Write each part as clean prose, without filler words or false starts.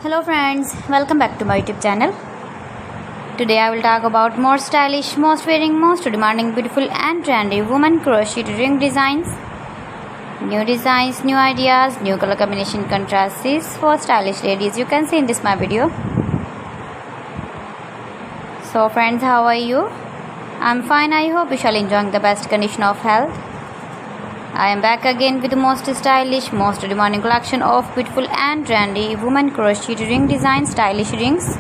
Hello friends, welcome back to my YouTube channel. Today I will talk about more stylish, most wearing, most demanding, beautiful and trendy women crochet ring designs. New designs, new ideas, new color combination contrasts for stylish ladies. You can see in this my video. So friends, how are you? I'm fine. I hope you shall enjoying the best condition of health. I am back again with the most stylish, most demanding collection of beautiful and trendy women crochet ring designs, stylish rings.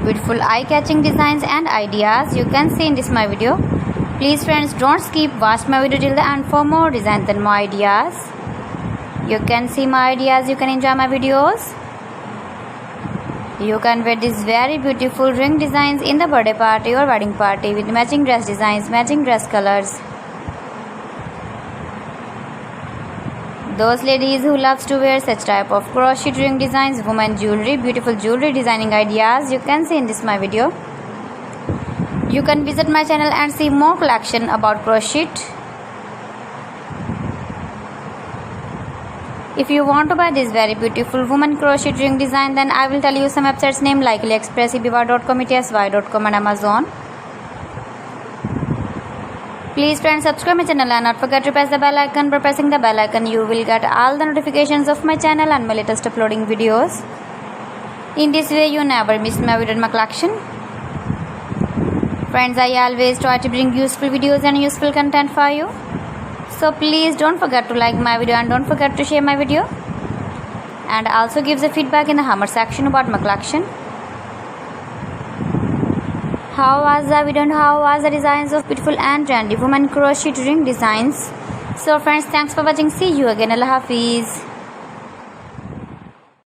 Beautiful eye-catching designs and ideas you can see in this my video. Please friends, don't skip, watch my video till the end for more designs and more ideas. You can see my ideas, you can enjoy my videos. You can wear these very beautiful ring designs in the birthday party or wedding party with matching dress designs, matching dress colors. Those ladies who loves to wear such type of crochet ring designs, women jewelry, beautiful jewelry designing ideas you can see in this my video. You can visit my channel and see more collection about crochet. If you want to buy this very beautiful woman crochet ring design, then I will tell you some websites name like AliExpress, eBay.com, ETSY.com and Amazon. Please friends, subscribe my channel and not forget to press the bell icon. By pressing the bell icon, you will get all the notifications of my channel and my latest uploading videos. In this way, you never miss my video and my collection. Friends, I always try to bring useful videos and useful content for you. So please don't forget to like my video and don't forget to share my video. And also give the feedback in the comment section about my collection. How was the video and how was the designs of beautiful and trendy women crochet ring designs? So friends, thanks for watching. See you again. Allah Hafiz.